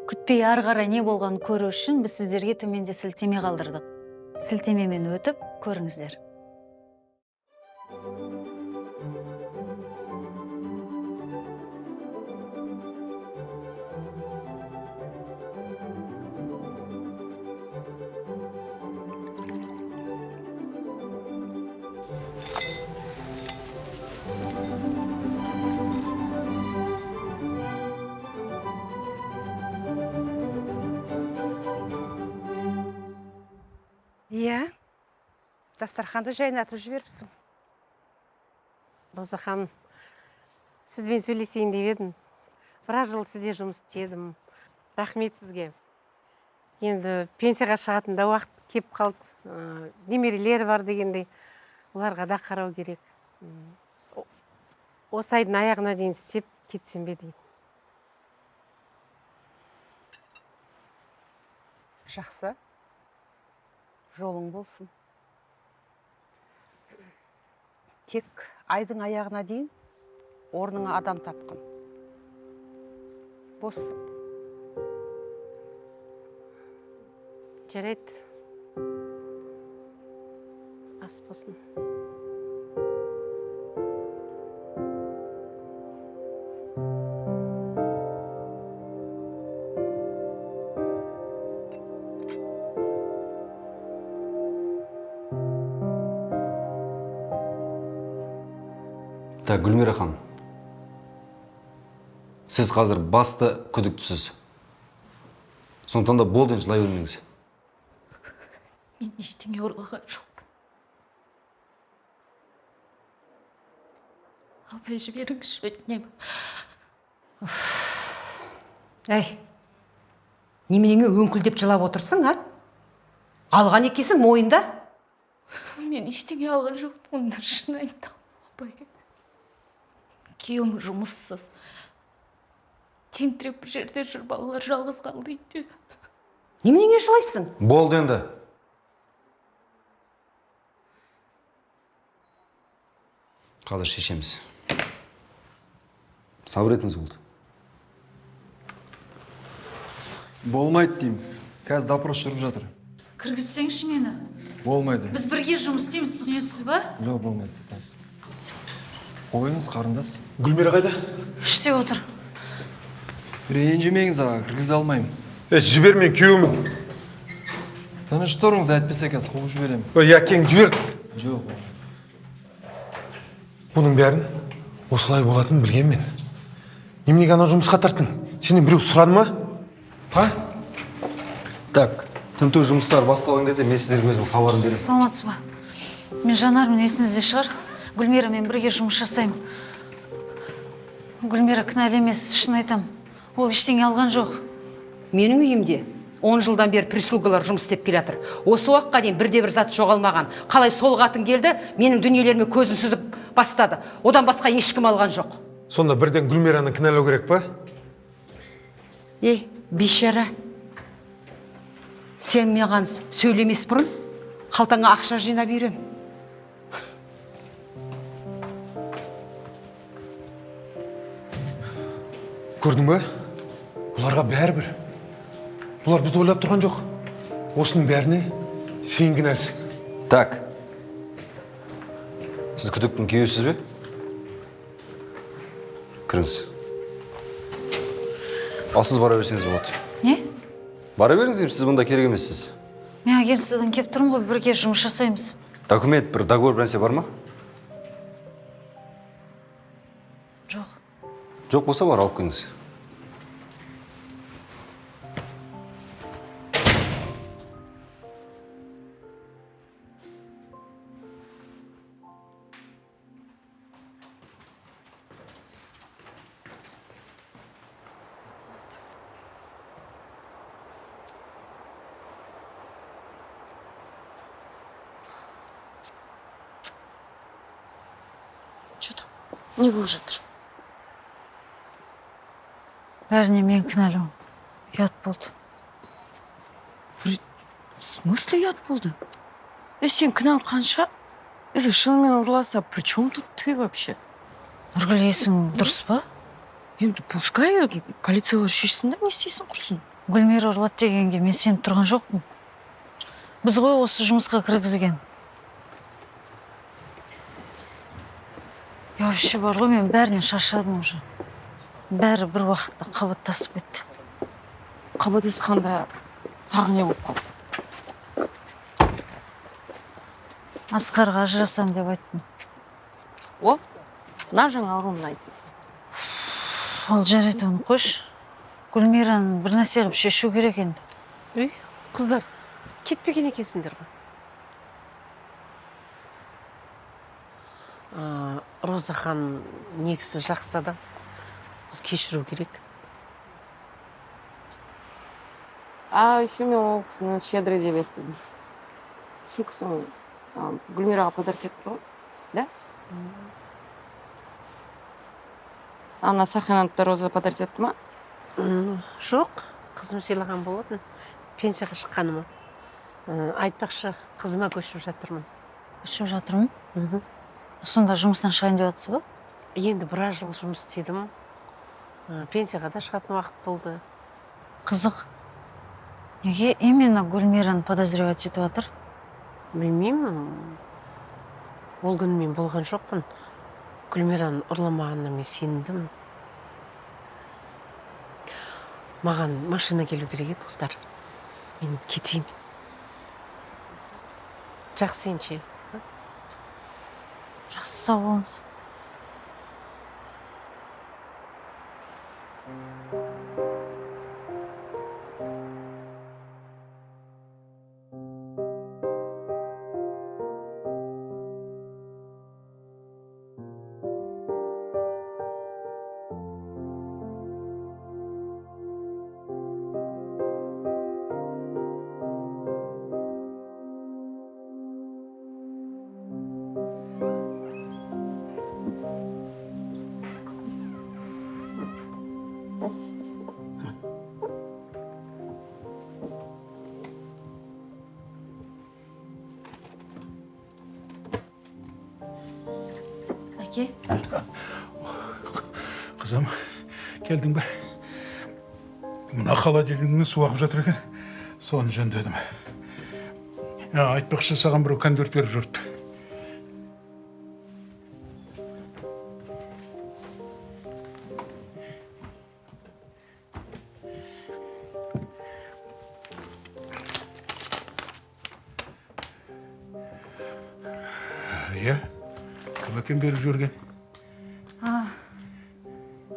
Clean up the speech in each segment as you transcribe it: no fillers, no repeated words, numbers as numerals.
Күтпей ары қарай не болғанын көру үшін біз сіздерге төменде сілтеме қалдырдық. Сілтемемен өтіп көріңіздер. Иә, дастарханды жайнатып жіберіпсің. Роза ханым, сізбен сөйлесейін деп едім. Біраз жыл сізде жұмыс істедім. Рахмет сізге. Енді пенсияға шығатын да уақыт кеп қалды. Немерелер бар дегендей. Оларға да қарау керек. Осы айдың аяғына дейін істеп кетсем бе деймін. Жақсы. Жолың болсын. Тек айдың аяғына дейін орныңа адам тапқын. Бос. Жарайды. Ас болсын. Так, Гүлмира ханым, сіз қазір басты күдіктісіз. Сондықтан да болды, жылай бермеңіз. Мен ештеңе ұрлаған жоқпын. Апай, жіберіңізші, өтінемін. Әй, неменеңе өңкілдеп жылап отырсың, Алған екесің мойында? Мен ештеңе алған жоқпын, оны шын айтам, апай. Күйеуім жұмыссыз. Тентіреп бір жерде жүр, балалар жалғыз қалды үйде. Неменеңе жылайсың? Болды енді. Қазір шешеміз. Сабыр етіңіз болды. Болмайды деймін. Қазір допрос жүріп жатыр. Кіргізсеңші мені. Болмайды. Біз бірге жұмыс істейміз, түсінесіз ба? Жоқ, болмайды. Қойыңыз, қарындас. Гүлмира қайда? Іште отыр. Ренжімеңіз аға, кіргізе алмаймын. Жібер, мен күйеуімін. Тыныш тұрыңыз, әйтпесе қазір қуып жіберемін. Әкең жібер. Жоқ. Бұның бәрін осылай болатынын білгенмен. Неменеге анау жұмысқа тарттың? Сенен біреу сұрады ма? Так, тінту жұмыстар басталған кезде мен сіздерге өзім хабарын беремін. Саламатсыз ба? Мен Жанармын, есіңізде шығар. Гүлмирамен бірге жұмыс жасаймын. Гүлмира кінәлі емес, шын айтам. Ол ештеңе алған жоқ. Менің үйімде 10 жылдан бері прислугалар жұмыс істеп келе жатыр. Осы уақытқа дейін бірде-бір зат жоғалмаған. Қалай сол қатын келді, менің дүниелеріме көзін сүзіп бастады. Одан басқа ешкім алған жоқ. Сонда бірден Гүлмираны кінәлау керек па? Ей, бейшара. Сен маған сөйлемес бұрын, қалтаңа ақша жинап үйрен. Көрдің бе? Бұларға бәрібір. Бұлар біз ойлап тұрған жоқ. Осының бәріне сен кінәлісің. Так. Сіз күдіктің күйеусіз бе? Кіріңіз. Ал сіз бара берсеңіз болады. Не? Бара беріңіз деймін, сіз бұнда керек емессіз. Мен агентстводан кеп тұрмын ғой, бірге жұмыс жасаймыз. Документ, бір договор бірнәрсе бар ма? Жоқ. Жоқ болса бар, алып келіңіз. Не болып жатыр? Бәріне мен кінәлімін. Ұят болды. В смысле ұят болды? Сен кінәң қанша? Если шынымен ұрласа, при чем тут ты вообще? Нұргүл, есің дұрыс па? енді пускай полициялар шешсін да, не істейсің құрсын. Гүлмира ұрлады дегенге мен сеніп тұрған жоқпын. Біз ғой осы жұмысқа кіргізген. Я вообще бар ғой, мен бәрінен шаршадым уже. Бәрі бір уақытта қабаттасып кетті. Қабадасқанда тағы не болып қалды? Асқарға ажырасам деп айттым. О, мына жаңалығын айт. Ол жарайды, оны қойшы. Гүлмираны бір нәрсе қылып шешу керек енді. Үй, қыздар, кетпеген екенсіңдер ғой. Роза ханым негізі жақсы адам. Кешіру керек. Еще мен ол кісіні щедрый деп естідім. Сумкасын Гүлмираға подарить етті ғой, да? Ана Саханатты Роза подарить етті ма? Жоқ, қызым сыйлаған болатын. Пенсияға шыққаныма. Айтпақшы, қызыма көшіп жатырмын. Көшіп жатырмын? Сонда жұмыстан шығайын деп жатсыз ба? Енді біраз жыл жұмыс істедім. Пенсияға да шығатын уақыт болды. Қызық. Неге именно Гүлмираны подозревать етіп жатыр? Білмеймін. Ол күні мен болған жоқпын. Гүлмираның ұрламағанына мен сендім. Маған машина келу керек еді, қыздар. Мен кетейін. Жақсы енше. Жақсы, сау болыңыз. Әке? Қызым, келдің бе? Мына холодильнигіңнен су ағып жатыр екен. Соны жөндедім. Айтпақшы, саған біреу конверт беріп жүрді. Иә, кім екен беріп жүрген?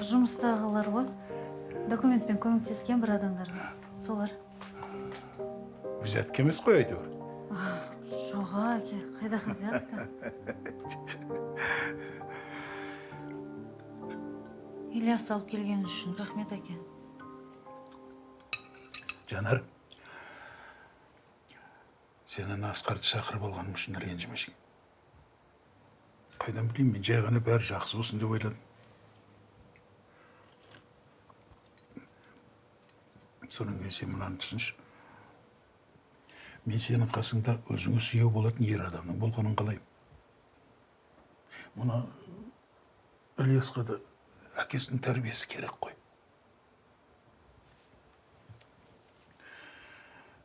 Жұмыстағылар ғой. Документпен көмектескен бір адамдарымыз. Солар. Взятка емес қой әйтеуір. Жоға, әке. Қайда взятка? Ильясты алып келген үшін рахмет, әке. Жанар, сенің Асқарды шақырып алғаным үшін ренжімешің. Қайдан білейін, мен жай ғана бәрі жақсы болсын деп ойладым. Соның мен сен мынаны түсінші. Мен сенің қасыңда өзіңе сүйеу болатын ер адамның болғанын қалаймын. Мұна Ильясқа да әкесінің тәрбиесі керек қой.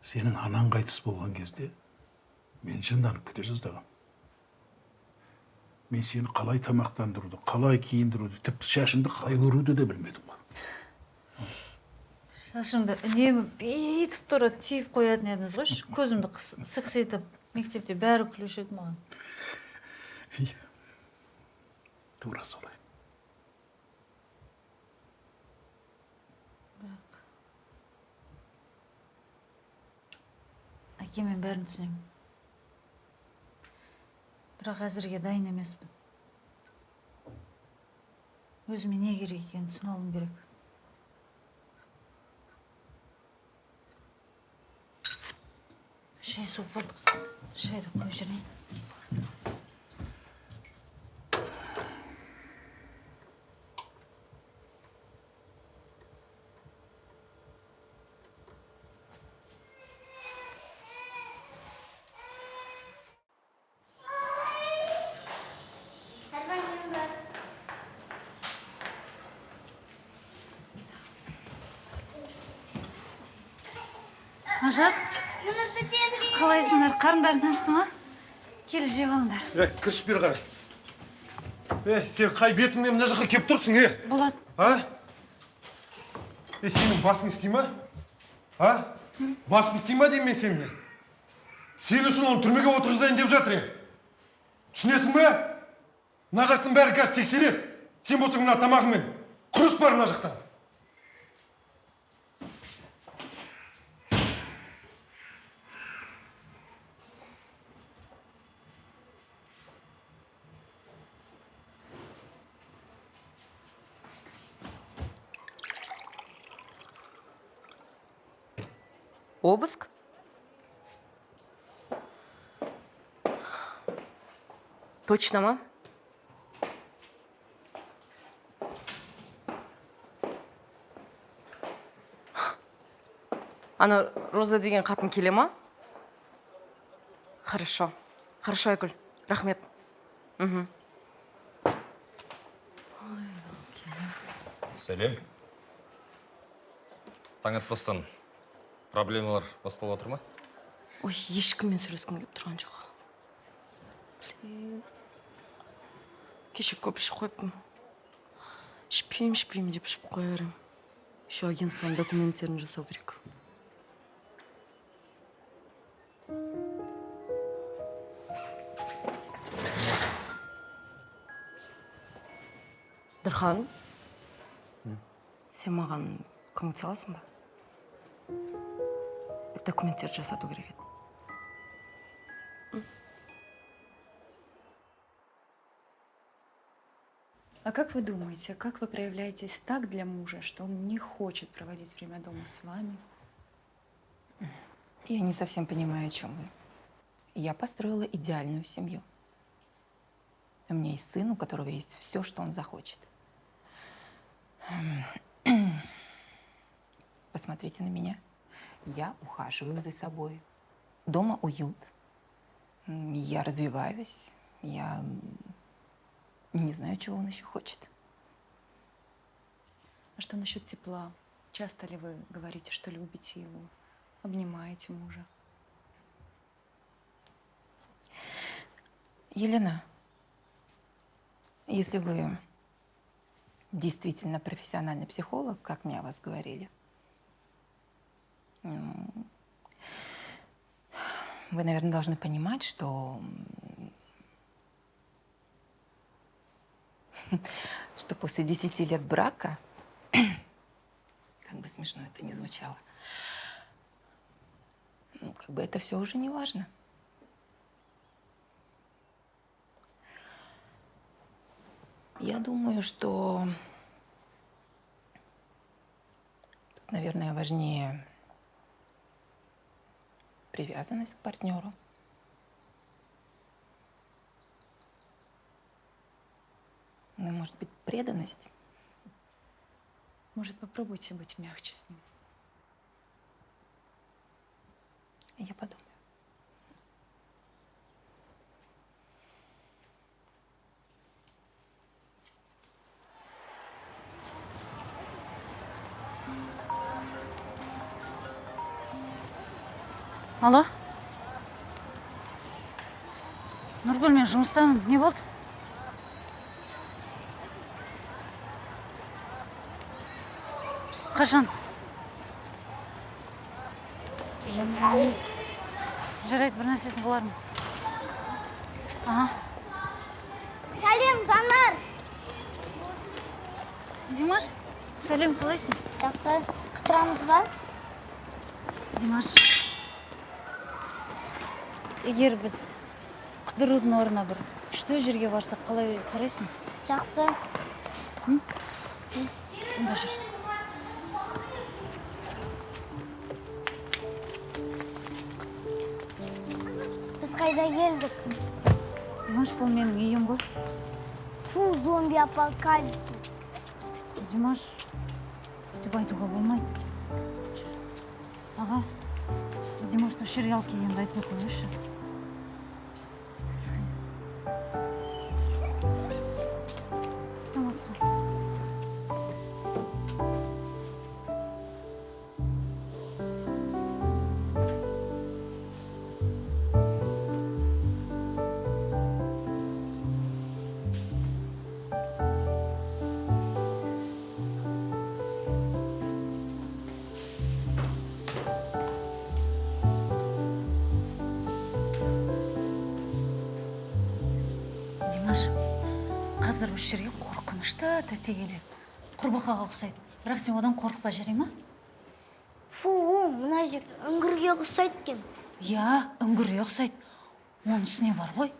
Сенің анаң қайтыс болған кезде мен жынданып кете жаздағам. Мен сені қалай тамақтандыруды, қалай киіндіруді, тіпті шашыңды қалай өруді де білмедім ғой. Шашымды үнемі бейтіп тұрады, түйіп қоятын едіңіз ғой. Көзімді сықситып, мектепте бәрі күлуші еді маған. Тура солай. Әке, мен бәрін түсінемін. Бірақ әзірге дайын емеспін. Өзіме не керек екенін түсіне алуым керек. Шай суып болды, қыз. Шайды қойып жүрейін. Ажар, қалайсыңдар? Қарындарың ашты ма? Кел жеп алыңдар. Кіріш бері қарай. Сен қай бетіңмен мына жаққа кеп тұрсың, Болады. Сенің басың істей ма? Басың істей ма деймін мен сенің? Сен үшін оны түрмеге отырғызайын деп жатыр, түсінесің бе? Мына жақтың бәрі қазір тексереді. Сен болсаң мына тамағыңмен құрыс бар мына жақтан. Обыск? Точно ма? Ана Роза деген қатын келе ма? Хорошо. Хорошо, Айгүл. Рахмет. Сәлем. Таң атпастан проблемалар басталып отыр ма? Ой, ешкіммен сөйлескім келіп тұрған жоқ. Кеше көп ішіп қойыппын. Ішпеймін деп ішіп қоя берем. Еще агентствоның документтерін жасау керек. Дырхан, сен маған көмектесе аласың ба? Бір документтерді жасату керек еді. А как вы думаете, как вы проявляетесь так для мужа, что он не хочет проводить время дома с вами? Я не совсем понимаю, о чем вы. Я построила идеальную семью. У меня есть сын, у которого есть все, что он захочет. Посмотрите на меня. Я ухаживаю за собой. Дома уют. Я развиваюсь. Я не знаю, чего он еще хочет. А что насчет тепла? Часто ли вы говорите, что любите его? Обнимаете мужа? Елена, если вы действительно профессиональный психолог, как мне о вас говорили, вы, наверное, должны понимать, что после 10 лет брака, как бы смешно это ни звучало, как бы это все уже не важно. Я думаю, что тут, наверное, важнее привязанность к партнеру. Ну, может быть, преданность. Может, попробуйте быть мягче с ним? Я подумаю. Алло? Нұргүл, мен жұмыстамын. Не болды? Қашан? Жарайды, бір нәрсесін қылармын. Ага. Сәлем, Жанар. Димаш, сәлем, қалайсың? Жақсы, қыдырамыз ба? Димаш, егер біз қыдырудың орнына бір күшті жерге барсақ, қалай қарайсың? Жақсы. Онда жүр. Біз қайда келдік? Димаш, бұл менің үйім ғой. Фу, зомби апокалипсис. Димаш, деп айтуға болмайды. Жүр. Аға, Димашты осы жерге алып келгенді айтпай қойыңызшы. Саламатсың. Димаш, қазір осы жерге қорқынышты тәте келеді. Құрбақаға ұқсайды. Бірақ сен одан қорықпа, жарай ма? Фу, мына жер үңгірге ұқсайды екен. Я, үңгірге ұқсайды. Оның үстіне бар ғой,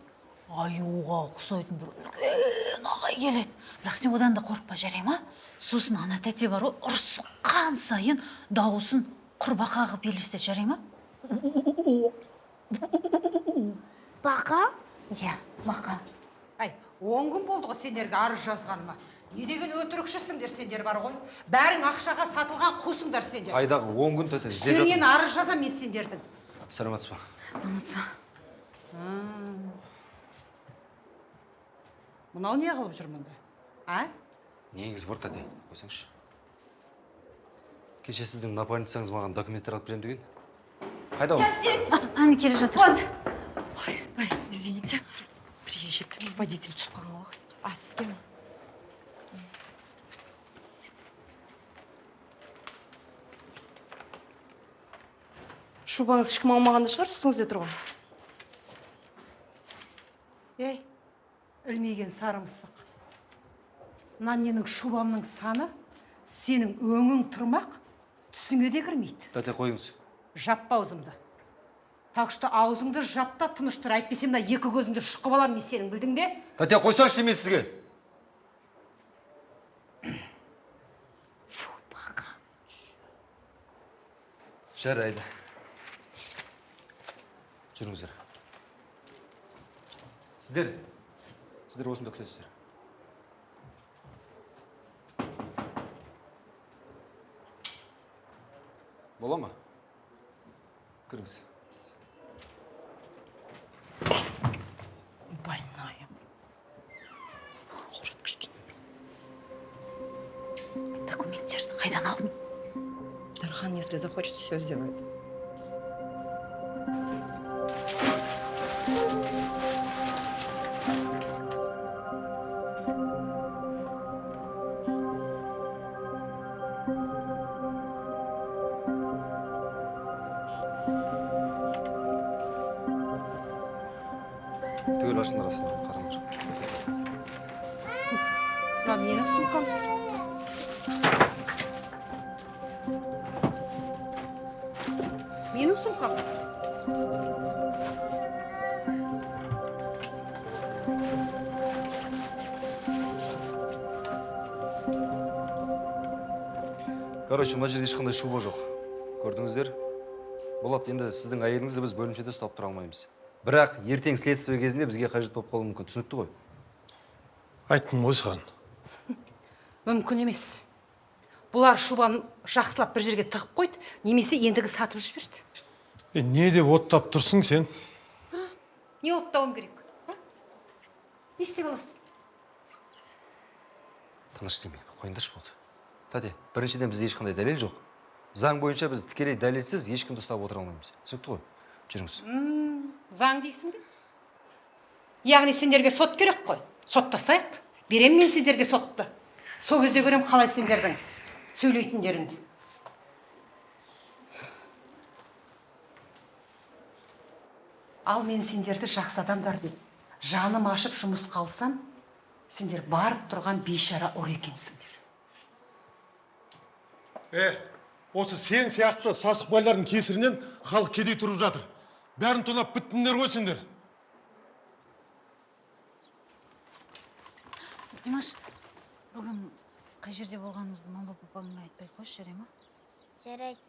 аюға ұқсайтын бір үлкен ағай келеді. Бірақ сен одан да қорықпа, жарай ма? Сосын ана тәте бар ғой, ұрсыққан сайын дауысын құрбақа қылып елестет, жарай ма? Бақа? Я, бақа. Ай, 10 күн болды ғой сендерге арыз жазғаныма. Не деген өтірікшісіңдер сендер бар ғой. Бәрің ақшаға сатылған қусыңдар сендер. Қайдағы 10 күн тәте. Үстерінен арыз жазам мен сендердің. Сәлеметсіз ба? Санатса. Мынау не қылып жүр мұнда? А? Неңіз бар тәте, қойсаңызшы. Кеше сіздің напарницаңыз маған документтер алып берем деген. Қайда ол? Аны келе жатыр. Ой, извините. Приезжает водитель түсіп қалған ғой. А сіз кем? Шубаңыз ешкім алмағанда шығар, үстіңізде тұрған. Ей, ілмеген сары мысық. Мына менің шубамның саны, сенің өңің тұрмақ, түсіңе де кірмейді. Тәте қойыңыз. Жаппа аузымды. Так что аузыңды жапта тыныш тұр. Әйтпесе мына екі көзіңді шұқып аламын мен сенің, білдің бе? Тәте қойсаңшы демес сізге. Фу, бақа. Жарайды. Жүріңіздер. Сіздер осында күтесіздер. Бола ма? Кіріңіз. Больная. Аурат кішкене. Документтерді қайдан алдың? Дархан, если захочет, все сделает. Түгел ашыңдар астына, қараңдар. Мына менің сумкам. Менің сумкам. Короче, мына жерде ешқандай шуба жоқ. Көрдіңіздер? Болат, енді сіздің әйеліңізді біз бөлімшеде ұстап тұра алмаймыз. Бірақ ертең следствие кезінде бізге қажет болып қалуы мүмкін. Түсінікті ғой? Айттым ғой саған. Мүмкін емес. Бұлар шубаны жақсылап бір жерге тығып қойды, немесе ендігі сатып жіберді. Не деп оттап тұрсың сен? Не оттауым керек? Не істеп аласың? Тыныш демей, қойыңдаршы болды. Тәте, біріншіден бізде ешқандай дәлел жоқ. Заң бойынша біз тікелей дәлелсіз ешкімді ұстап отыра алмаймыз. Түсінікті ғой? Жүріңіз. Заң дейсің бе? Яғни сендерге сот керек қой. Соттасайық. Берем мен сендерге сотты. Сол кезде көрем қалай сендердің сөйлейтіндеріңді. Ал мен сендерді жақсы адамдар деп жаным ашып жұмысқа алсам, сендер барып тұрған бейшара ұр екенсіңдер. Осы сен сияқты сасық байлардың кесірінен халық кедей тұрып жатыр. Бәрін тонап біттіңдер ғой сендер. Димаш, бүгін қай жерде болғанымызды мама папаңа айтпай қойшы, жарай ма? Жарайды.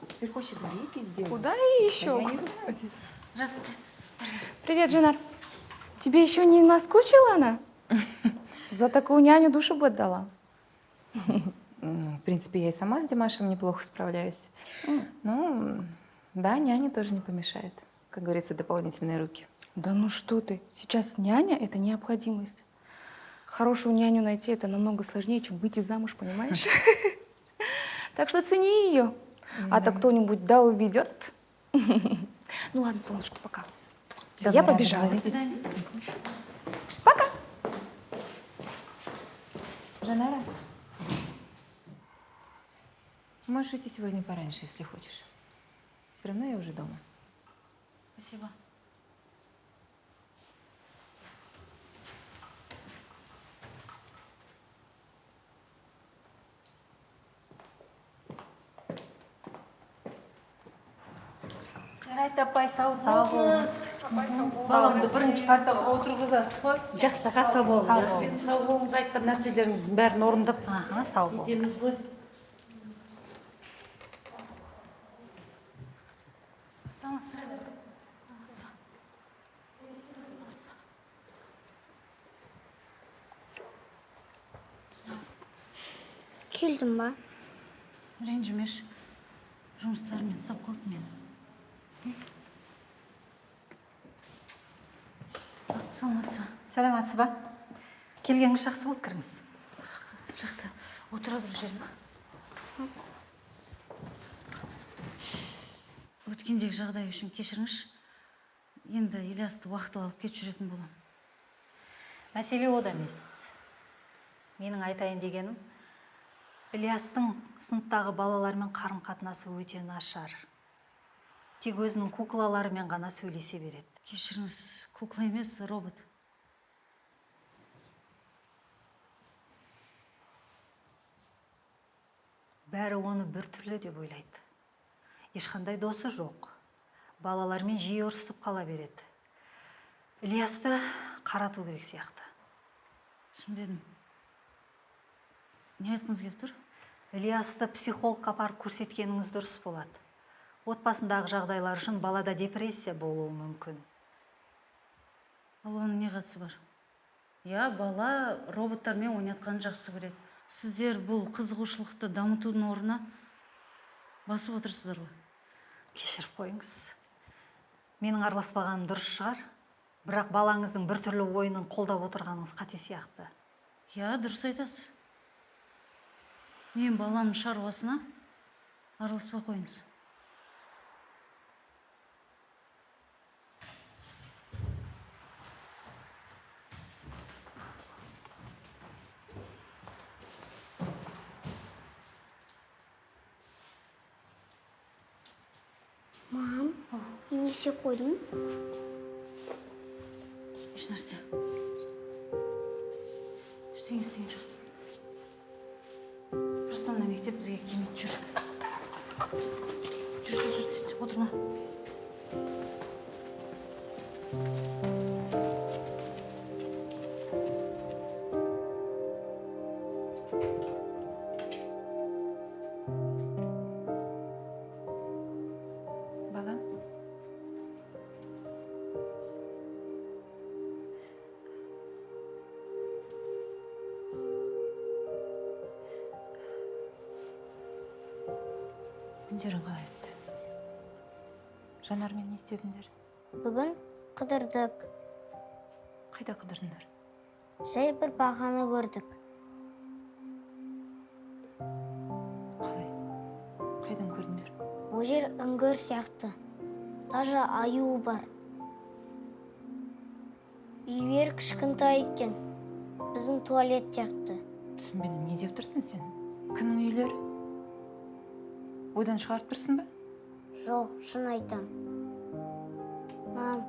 Теперь хочет веки сделать. Куда еще? Я не знаю. Здравствуйте. Привет, Жанар. Тебе еще не наскучила она? За такую няню душу бы отдала. В принципе, я и сама с Димашем неплохо справляюсь. Ну, да, няня тоже не помешает. Как говорится, дополнительные руки. Да ну что ты, сейчас няня – это необходимость. Хорошую няню найти – это намного сложнее, чем выйти замуж, понимаешь? Так что цени ее. А то кто-нибудь да уведет. Ну ладно, солнышко, пока. Всё, я побежала. До свидания. Жанара, можешь идти сегодня пораньше, если хочешь. Все равно я уже дома. Спасибо. Жарайды апай, сау болыңыз. Баламды бірінші партаға отырғызасыз ғой. Жақсы, сау болыңыз. Сен сау болыңыз, айтқан нәрселеріңіздің бәрін орындап Сау болыңыз. кетеміз ғой. Келдім ба? Ренжімеш. Жұмыстарымен ұстап қалды мені. Саламатсыз ба? Сәлематсыз ба? Келгеніңіз жақсы болды, кіріңіз. Жақсы. Отыра тұр жерім. Өткендегі жағдай үшін кешіріңізші. Енді Ильясты уақытылы алып кетіп жүретін болам. Мәселе ода емес. Менің айтайын дегенім, Ильястың сыныптағы балалармен қарым-қатынасы өте нашар. Тек өзінің куклаларымен ғана сөйлесе береді. Кешіріңіз, кукла емес, робот. Бәрі оны бір түрлі деп ойлайды. Ешқандай досы жоқ. Балалармен жиі ұрсып қала береді. Ильясты қарату керек сияқты. Түсінбедім. Не айтқыңыз келіп тұр? Ильясты психологқа апарып көрсеткеніңіз дұрыс болады. Отбасындағы жағдайлар үшін балада депрессия болуы мүмкін. Ал оның не қатысы бар? Я, бала роботтармен ойнатқанын жақсы көреді. Сіздер бұл қызығушылықты дамытудың орнына басып отырсыздар ғой. Кешіріп қойыңыз. Менің араласпағаным дұрыс шығар, бірақ балаңыздың біртүрлі ойынын қолдап отырғаныңыз қате сияқты. Я, дұрыс айтасыз. Мен баламның шаруасына араласпай қойыңыз. Мам, мен не істеп қойдым? Ешнәрсе. Ештеңе істеген жоқсың. Просто мына мектеп бізге келмейді, жүр. Жүр, отырма. Балам, күндерің қалай өтті? Жанармен не істедіңдер? Бүгін қыдырдық. Қайда қыдырдыңдар? Жай бір бағаны көрдік. Қалай? Қайдан көрдіңдер? Ол жер үңгір сияқты. Даже аю бар. Үйлер кішкентай екен. Біздің туалет сияқты. Түсінбедім, не деп тұрсың сен? Кімнің үйлері? Ойдан шығарып тұрсың ба? Жоқ, шын айтам. Мам,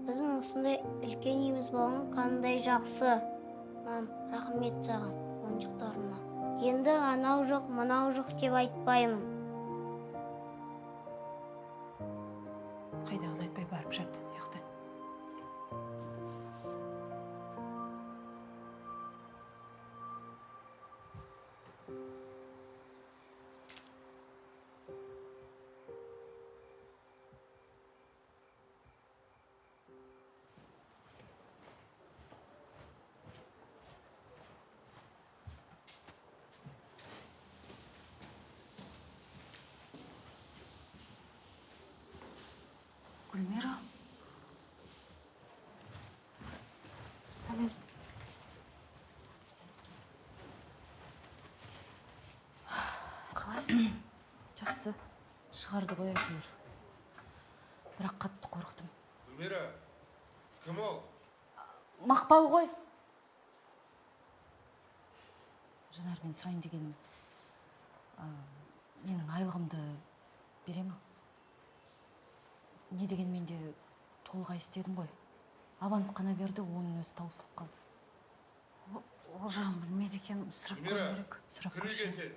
біздің осындай үлкен үйіміз болған қандай жақсы. Мам, рахмет саған, ойыншықтарыңа. Енді анау жоқ, мынау жоқ деп айтпаймын. Қайдағыны айтпай барып жат, ұйықта. Гүлмира. Сәлем. Қалайсың? Жақсы. Шығарды ғой әйтеуір. Бірақ қатты қорықтым. Гүлмира, кім ол? Мақпал ғой. Жанар, мен сұрайын дегенім, менің айлығымды бере ма? Не дегенмен де толық істедім ғой. Аванс қана берді, оның өзі таусылып қалды. Ол жағын білмейді екен, сұрап көру керек. Сұрап көрші.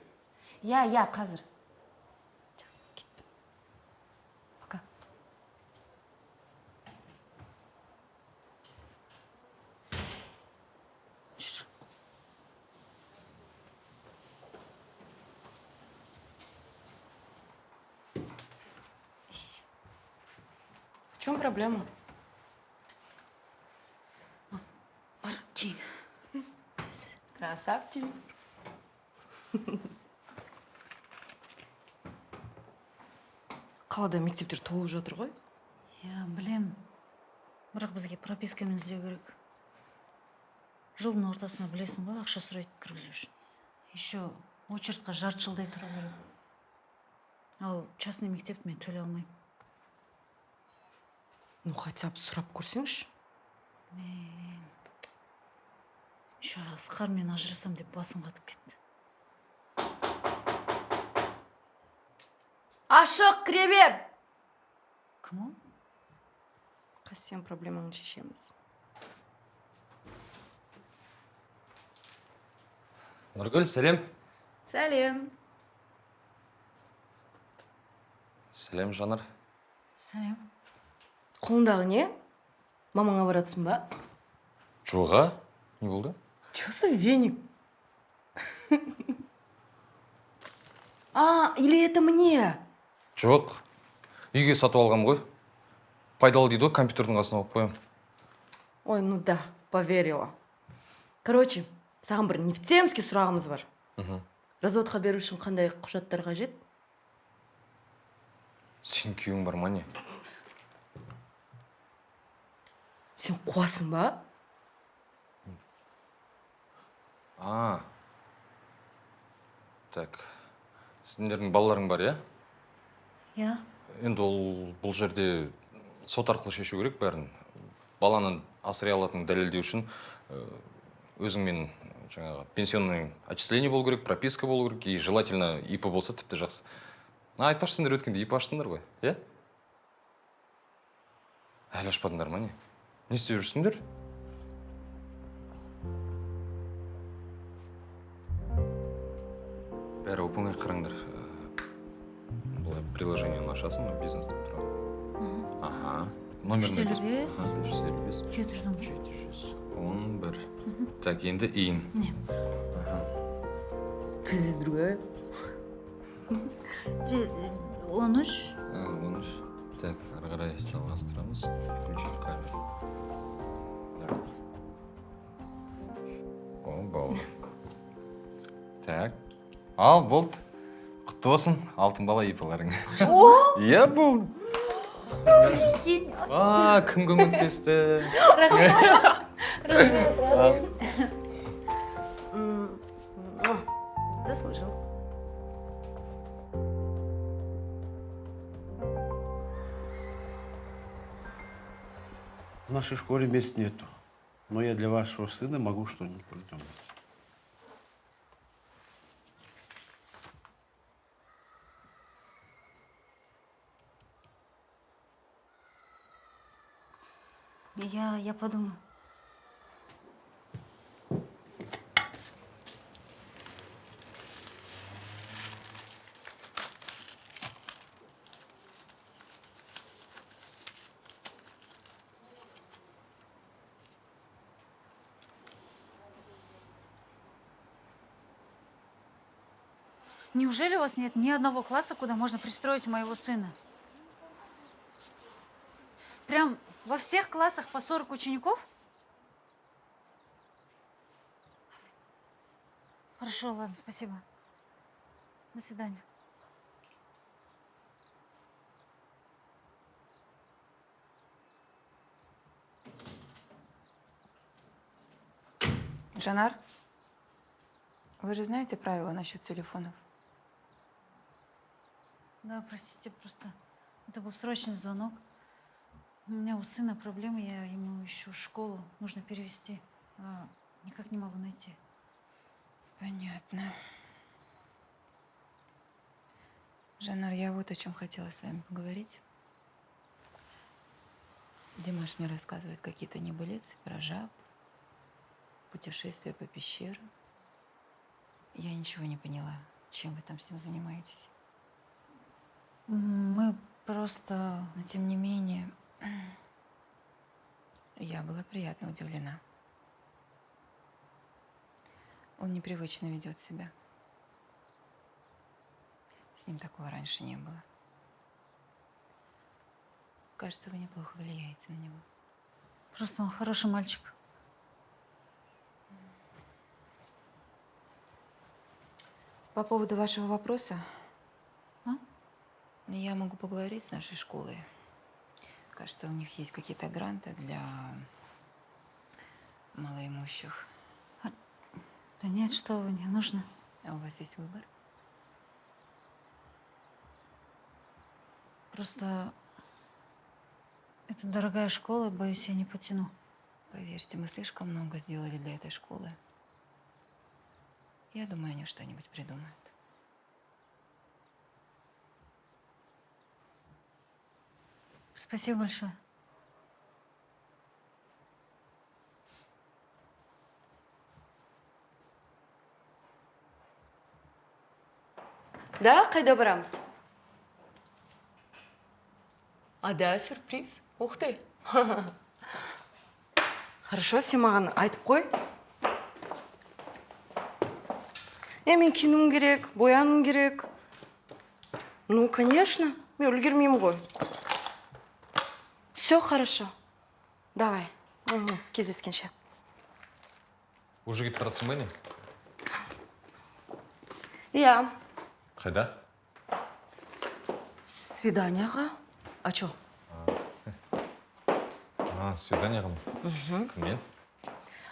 Я, қазір. Жақсы, кеттім. Пока. Жүр. В чем проблема? Бар, кейін. Красавчик. Қалада мектептер толып жатыр ғой. Я білем. Бірақ бізге пропискамен іздеу керек. Жылдың ортасына білесің ғой, ақша сұрайды кіргізу үшін. Еще очередьқа жарты жылдай тұру керек. Ал частный мектепті мен төлей алмаймын. Ну, хотя бы сұрап көрсеңші. Еще Асқармен ажырасам деп басым қатып кетті. Ашық, кіре бер! Кім ол? Қасен проблемаңды шешеміз. Нұргүл, сәлем. Сәлем. Сәлем, Жанар. Сәлем. Қолындағы не? Мамаңа баратсың ба? Жоға? Не болды? Чё за веник? Или это мне? Жоқ. Үйге сатып алғам ғой. Пайдалы дейді ғой, компьютердің қасына алып қоям. Ой, ну да, поверила. Короче, саған бір нефтемский сұрағымыз бар. Разводқа беру үшін қандай құжаттар қажет? Сен күйеуің бар ма не? Сен қуасың ба? Так. Сендердің балаларың бар, я? Я? Енді бұл жерде сот арқылы шешу керек бәрін. Баланы асырай алатынын дәлелдеу үшін өзіңмен жаңағы пенсионный отчисление болу керек, прописка болу керек, и желательно ИП болса тіпті жақсы. Айтпашы, сендер өткенде ИП аштыңдар ғой, е? Әлі ашпадыңдар ма не? Не істеп жүрсіңдер? Бәрі оп-оңай қараңдар. Бұлай приложениені ашасың, бизнестен тұрады. Аха. Номерін айтасың. 555. 711. Так, енді иін. Не? Ты здесь другая? 13. 13. Так, ары қарай жалғастырамыз. Включить камеру. О, болды. Так. Ал, болды. Құтты болсын, алтын бала ипаларың. Иә, болды. Кім көмектесті? Заслужил. В нашей школе мест нету, но я для вашего сына могу что-нибудь придумать. Я подумаю. Неужели у вас нет ни одного класса, куда можно пристроить моего сына? Прям во всех классах по 40 учеников? Хорошо, ладно, спасибо. До свидания. Жанар, вы же знаете правила насчет телефонов? Да, простите, просто это был срочный звонок. У меня у сына проблемы, я ему ищу школу, нужно перевести. Никак не могу найти. Понятно. Жанар, я вот о чем хотела с вами поговорить. Димаш мне рассказывает какие-то небылицы про жаб, путешествия по пещерам. Я ничего не поняла. Чем вы там с ним занимаетесь? Мы просто... Но тем не менее, я была приятно удивлена. Он непривычно ведет себя. С ним такого раньше не было. Кажется, вы неплохо влияете на него. Просто он хороший мальчик. По поводу вашего вопроса, А? я могу поговорить с нашей школой. Кажется, у них есть какие-то гранты для малоимущих. Да нет, что вы, не нужно. А у вас есть выбор? Просто это дорогая школа, боюсь, я не потяну. Поверьте, мы слишком много сделали для этой школы. Я думаю, они что-нибудь придумают. Спасибо большое. Да, қайда барамыз? А, да, сюрприз. Ух ты. Хорошо, сен маған айтып қой. Мен киінуім керек, боянуым керек. Ну, конечно, мен үлгермеймін ғой. Все хорошо. Давай. Кездескенше. Уже кетіп баратсың ба не? Иә. Қайда? Свиданияға. А чё? Свиданияға ма? Кіммен?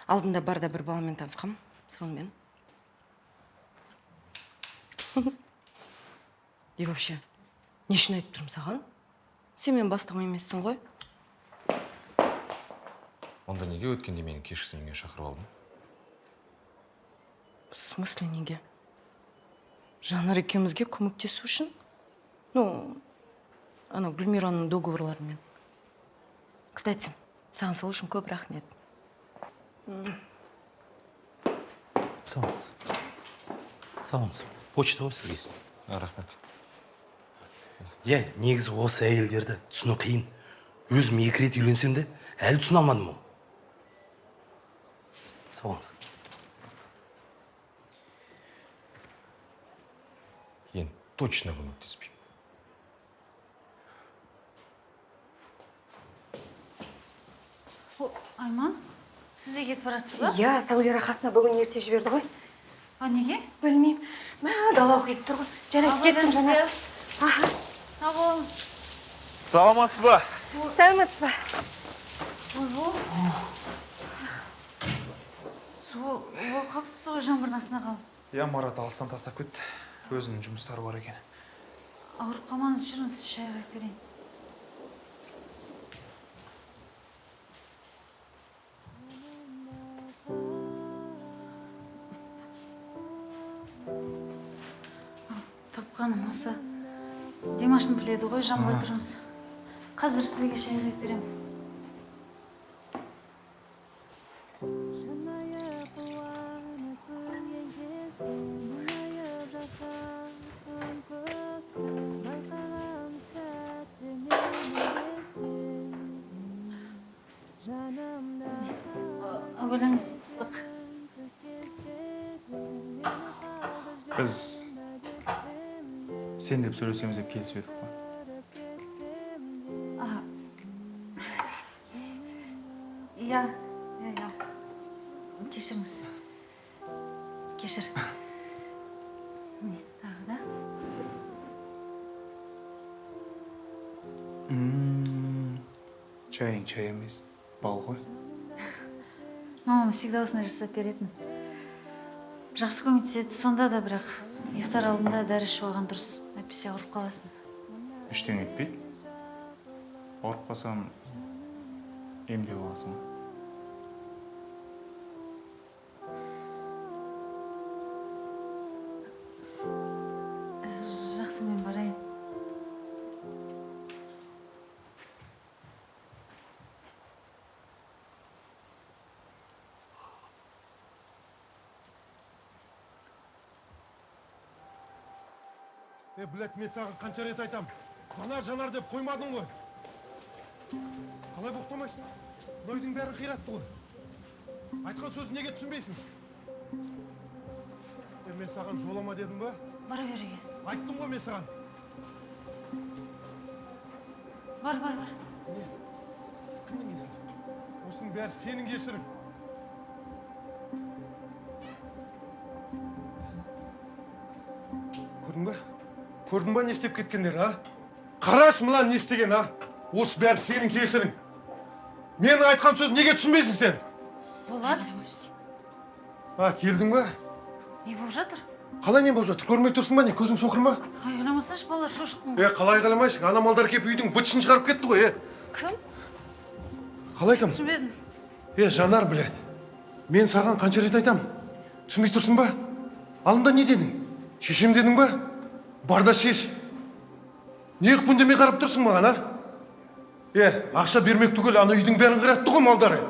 Алдында барда бір баламен танысқам, сонымен. И вообще, не үшін айтып тұрмын саған? Сен мен бастығым емессің ғой? Онда неге өткенде мені кешкісін үйге шақырып алдың? В смысле неге? Жанар екеумізге көмектесу үшін? Ну, ана Гүлмираның договорларымен. Кстати, саған сол үшін көп рахмет. Сауынсыз. Почта ғой сізге. Рахмет. Иә, негізі осы әйелдерді түсіну қиын. Өзім 2 рет үйленсем де, әлі түсіне алмадым ол. Сауынсыз. Ен точно көмектеспеймін. Айман, сіз де кетіп баратсыз ба? Иә, Сәуле рахатына бүгін ерте жіберді ғой. А неге? Білмеймін. Мә, дала оқиып тұр ғой. Жарайды, кеттім жаңа. Сау болыңыз. Саламатсыз ба? Сәлеметсіз ба? Су қапсыз ғой жаңбырдың астына қалып. Я Марат алыстан тастап кетті. Өзінің жұмыстары бар екен. Ауырып қалмаңыз, жүріңіз, шай қойып берейін. Тапқаным осы. Димаштың біледі ғой, жамылай тұрыңыз. Қазір сізге шай қойып беремін. Ойлаңыз, ыстық. Біз сен деп сөйлесеміз деп келісіп едік қой. Иә. Кешіріңіз. Кешір. Міне, тағы да. Чайың чай емес, бал ғой. Мамам всегда осындай жасап беретін. Жақсы көмектеседі, сонда да бірақ ұйықтар алдында дәрі ішіп алған дұрыс. Әйтпесе ауырып қаласың. Ештеңе етпейді. Ауырып қалсам, емдеп аласың. Білет, мен саған қанша рет айтам. Жанар деп қоймадың ғой. Қалай боқтамайсың? Мына бәрі қиратты ғой. Айтқан сөзі неге түсінбейсің? Мен саған жолама дедім ба? Бара бер үйге. Айттым ғой мен саған. Бар. Не? Кімнің кесірі? Осының бәрі сенің кесірің. Көрдің ба не істеп кеткендер, а? Қараш мына не істеген, а? Осы бәрі сенің кесірің. Менің айтқан сөз неге түсінбейсің сен? Болады. Келдің ба? Не болып жатыр? Қалай не болып жатыр? Көрмей тұрсың ба не? Көзің соқыр ма? Айғыламасашы, балалар шошықтың. Қалай айғаламайсың? Ана малдар кеп үйдің бытшын шығарып кетті ғой, Кім? Қалай кім? Түсінбедім. Жанар, білет. Мен саған қанша рет айтам? Түсінбей тұрсың ба? Алдында не дедің? Шешем дедің ба? Бар да шеш. Неғып үндемей қарап тұрсың маған, а? Ақша бермек түгел, ана үйдің бәрін қиратты ғой малдары.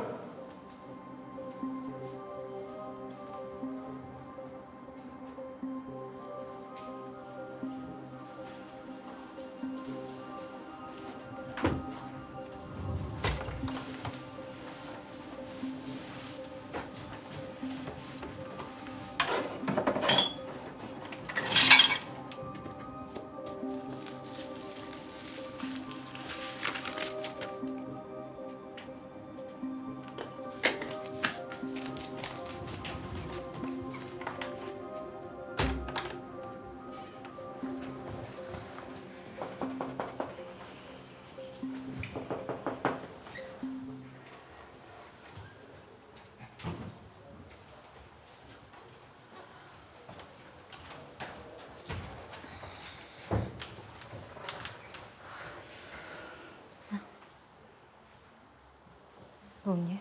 Бұл не?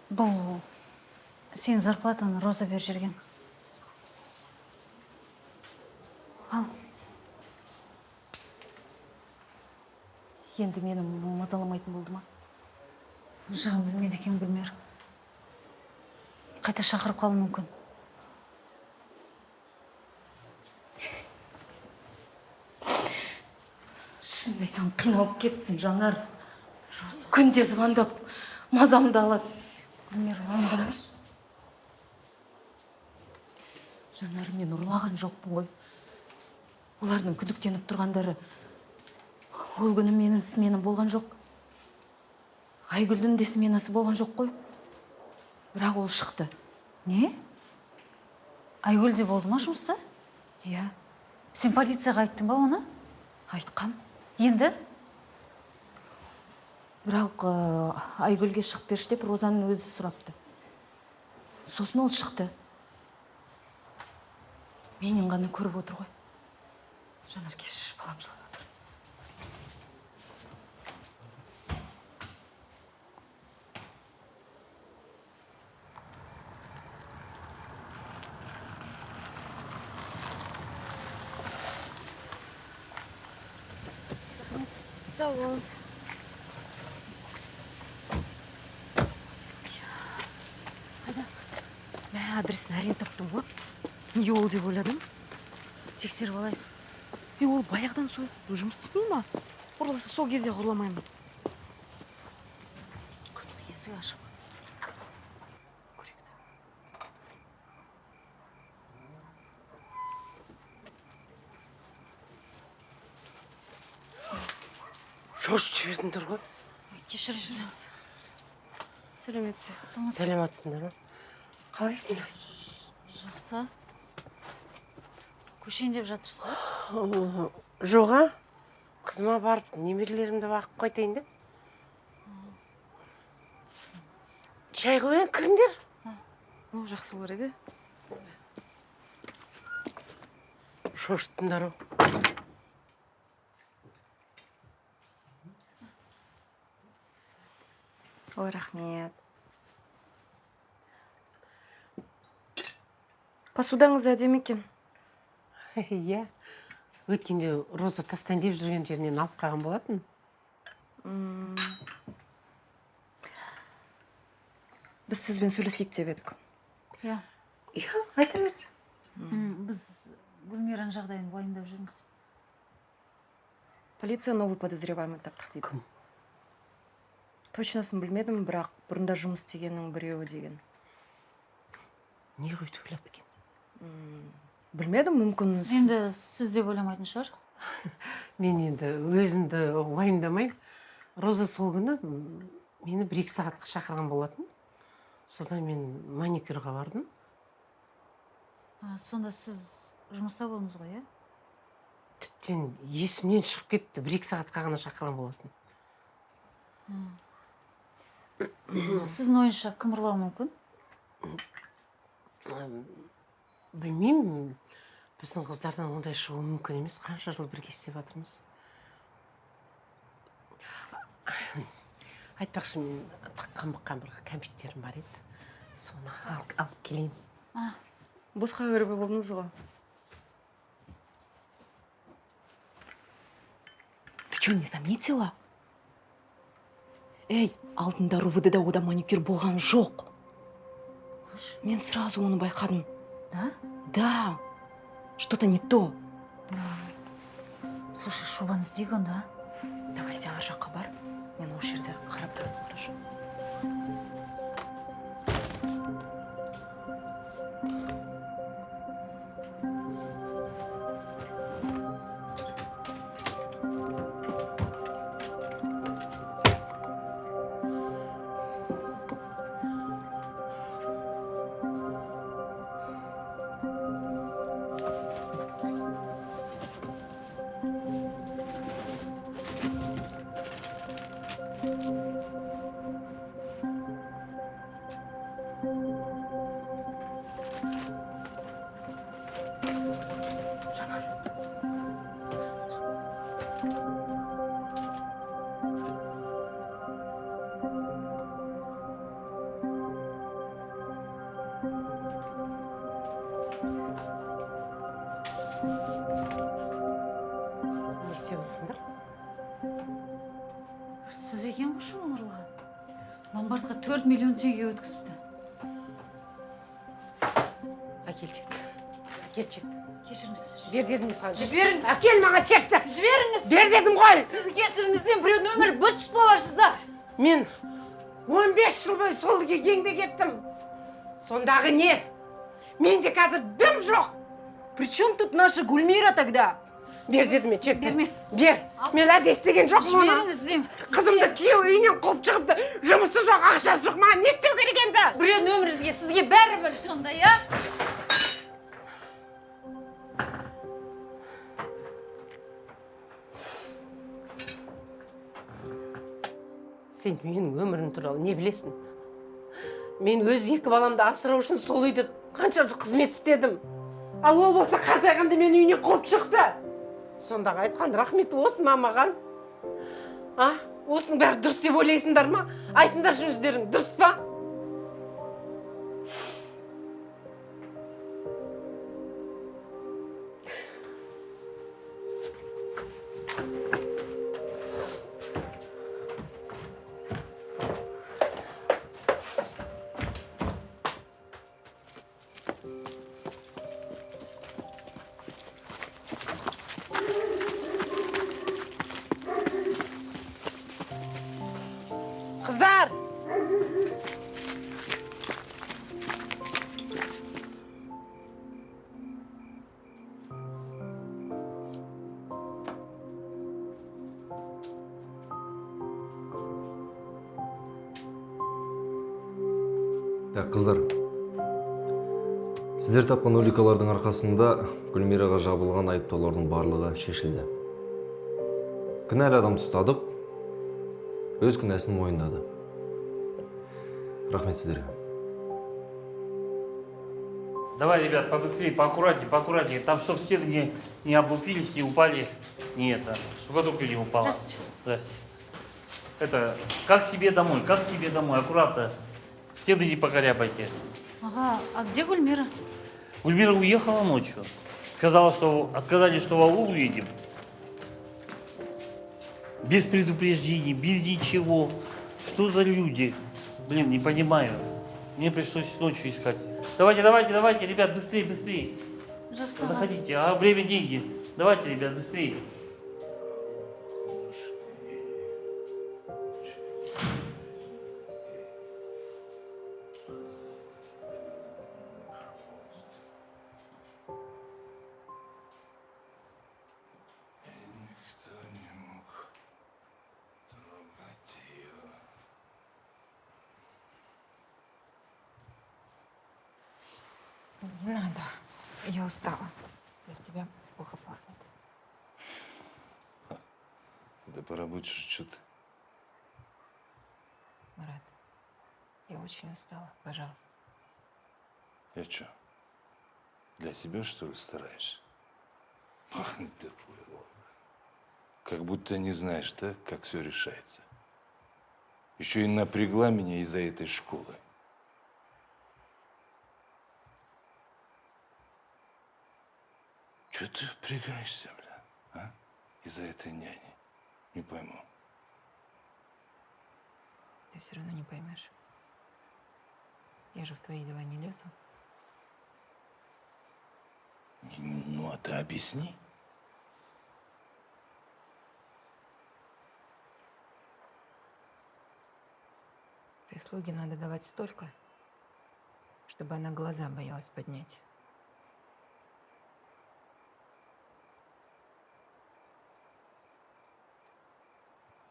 Бұл сен зарплатаны Роза бер жерген. Ал. Енді мені мазаламайтын болды ма? Жағын білмейді екен, білмер. Қайта шақырып қалуы мүмкін. Шын айтам, қиналып кеттім, Жанар. Күнде звондап, мазамды алады. Білмер, уайымдамашы. Жанар, мен ұрлаған жоқпын ғой. Олардың күдіктеніп тұрғандары. Ол күні менің сменам болған жоқ. Айгүлдің де сменасы болған жоқ қой. Бірақ ол шықты. Не? Айгүл де болды ма жұмыста? Иә. Сен полицияға айттың ба оны? Айтқам. Енді? Бірақ Айгүлге шығып берші деп Розаның өзі сұрапты. Сосын ол шықты. Менен ғана көріп отыр ғой. Жанар, кешірші, балам жылап отыр. Рахмет. Сау болыңыз. Адресін әрең таптым ғой. Не ол деп ойладым? Тексеріп алайық. Ол баяғыдан сол жұмыс істемей ма? Ұрласа сол кезде ұрламаймын. Қызық, есік ашық. Шошып жібердіңдер ғой. Кешіріңіз. Сәлеметсіз. Сәлематсыңдар ма? Қалайсыңдар? Жақсы. Көшейін деп жатырсыз ба? Жоға. Қызыма барып, немерелерімді бағып қайтайын деп. Шай қойын, кіріңдер. Жақсы олар еді. Шошыттыңдар ғой. Ой, рахмет. Посудаңыз әдемі екен. Иә. Өткенде Роза тастан деп жүрген жерінен алып қалған болатын. Біз сізбен сөйлесейік деп едік. Иә. Иә, айта бер. Біз Гүлмираның жағдайын уайымдап жүрміз. Полиция новый подозреваемый таптық дейді. Кім? Точносын білмедім, бірақ бұрында жұмыс істегеннің біреуі деген. Не қойды ойлады екен? Білмедім, мүмкін... Енді сіз де ойламайтын шығар. Мен енді өзімді уайымдамаймын. Роза сол күні мені 1-2 сағатқа шақырған болатын. Содан мен маникюрға бардым. Сонда сіз жұмыста болдыңыз ғой, е? Тіптен есімнен шығып кетті. 1-2 сағатқа ғана шақырған болатын. Сіздің ойынша кім ұрлауы мүмкін? Білмеймін. Біздің қыздардан ондай шығуы мүмкін емес. Қанша жыл бірге істеп жатырмыз. Айтпақшы, мен тыққан бір кәмпиттерім бар еді. Соны алып келейін. Босқа өрбі болдыңыз ғой. Ты что, не заметила? Эй, алдында РУВД-да ода маникюр болған жоқ. Мен сразу оны байқадым. Да? Да. Что-то не то. Слушай, шубаны іздейік онда. Давай сен ар жаққа бар. Мен осы жерде қарап тұрайын, хорошо? Не істеп отырсыңдар? Сіз екен ғой шубаны ұрлаған. Ломбардқа 4 миллион теңге өткізіпті. Әкел чекті. Әкел чекті. Кешіріңіз. Бер дедім саған. Жіберіңіз. Әкел маған чекті. Жіберіңіз. Бер дедім ғой. Сіздің кесіріңізден біреудің өмірі быт-шыт боларсыздар. Мен 15 жыл бойы сол үйге еңбек еттім. Сондағы не? Менде қазір дым жоқ. При чем тут наша Гульмира тогда? Бер дедім мен чекті. Берме. Бер. Мен әдес деген жоқ мұны. Жіберіңіз деймін. Қызымды күйеу үйінен қуып шығыпты. Жұмысы жоқ, ақшасы жоқ. Маған не істеу керек енді? Біреудің өміріңізге сізге бәрібір сонда, я? Сен менің өмірім туралы не білесің? Мен өз 2 баламды асырау үшін сол үйде қанша қызмет істедім. Ал ол болса қартайғанда мені үйіне қуып шықты. Сондағы айтқан рахметі осы ма маған? Осының бәрі дұрыс деп ойлайсыңдар ма? Айтыңдаршы өздерің, дұрыс па? Қыздар! Так, қыздар. Сіздер тапқан уликалардың арқасында Гүлмираға жабылған айыптаулардың барлығы шешілді. Кінәлі адамды ұстадық, өз күнәсін мойындады. Рахмет сіздерге. Давай, ребят, побыстрее, поаккуратнее. Там, чтобы стены не облупились, не упали. Не это, штукатурка не упала. Здравствуйте. Здравствуйте. Это, как себе домой, аккуратно. Стены не покорябайте. Ага, а где Гульмира? Гульмира уехала ночью. Сказали, что в аул уедем. Без предупреждений, без ничего. Что за люди? Блин, не понимаю. Мне пришлось ночью искать. Давайте, ребят, быстрее. Жақсы. Заходите. А время — деньги. Давайте, ребят, быстрее. Не надо. Я устала. От тебя плохо пахнет. Да поработаешь, что ты. Марат, я очень устала. Пожалуйста. Я что, для себя, что ли, стараешься? Пахнет ты хуево. Как будто не знаешь, да, как все решается. Еще и напрягла меня из-за этой школы. Чего ты впрягаешься, бля, а? Из-за этой няни. Не пойму. Ты все равно не поймешь. Я же в твои дела не лезу. Ну, а ты объясни. Прислуге надо давать столько, чтобы она глаза боялась поднять.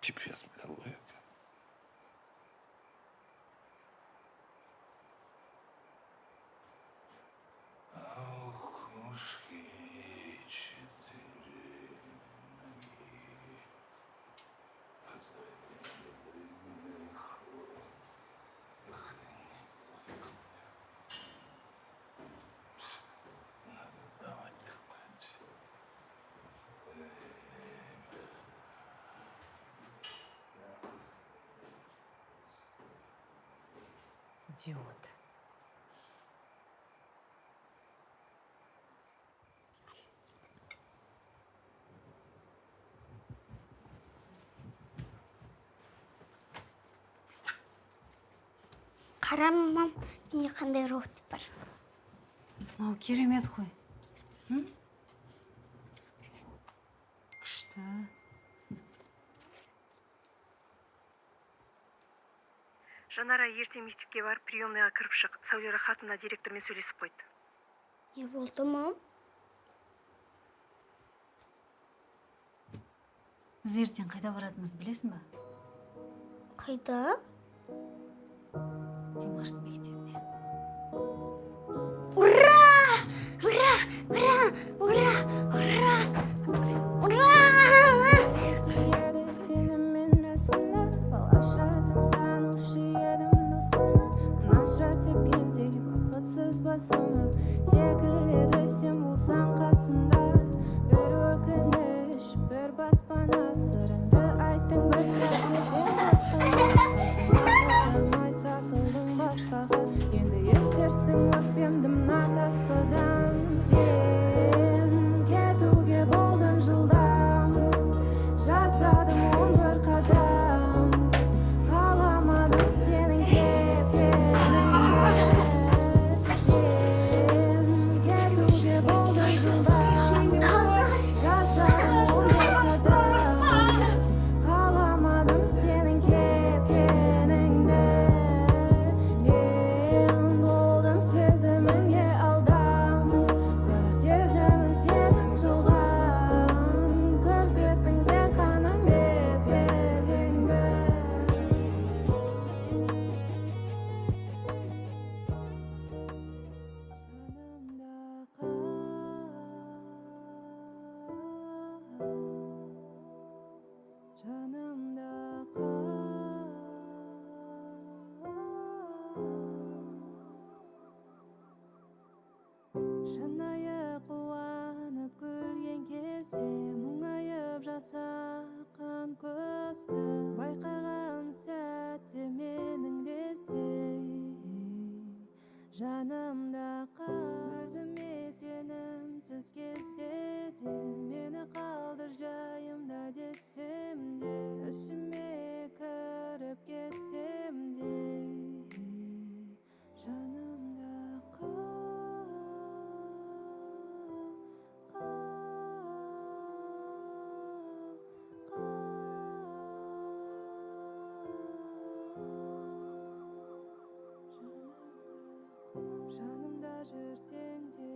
Пипец, бля, логика. Идиот. Қара мамам, менде қандай робот бар. Мынау керемет қой. Күшті. Жанара ертең мектепке барып приемныйға кіріп шық. Сәуле хатына директормен сөйлесіп қойды. Не болды, мам? Біз ертең қайда баратынымызды білесің ба? Қайда? Димаштың мектебіне. Ура! Ура! Ура! Ура! Ура! Ура! Секіледі сен болсаң қасымда. Бір өкініш, бір баспана сырыңды айттың бір сәтте сен басқаға. Қарамай сатылдың басқаға. Енді есерсің өкпемді мына таспадан. Сен кетуге болдың жылдам. Жасадым 11 қадам. Қаламадым сенің кеткеніңді. Шынайы қуанып күлген кезде мұңайып жасаққан көзді байқаған сәтте менің лезде жанымда қал өзіме сенімсіз кезде де мені қалдыр жайымда десем де ішіме кіріп кетсем де жанымда қал жүрсең де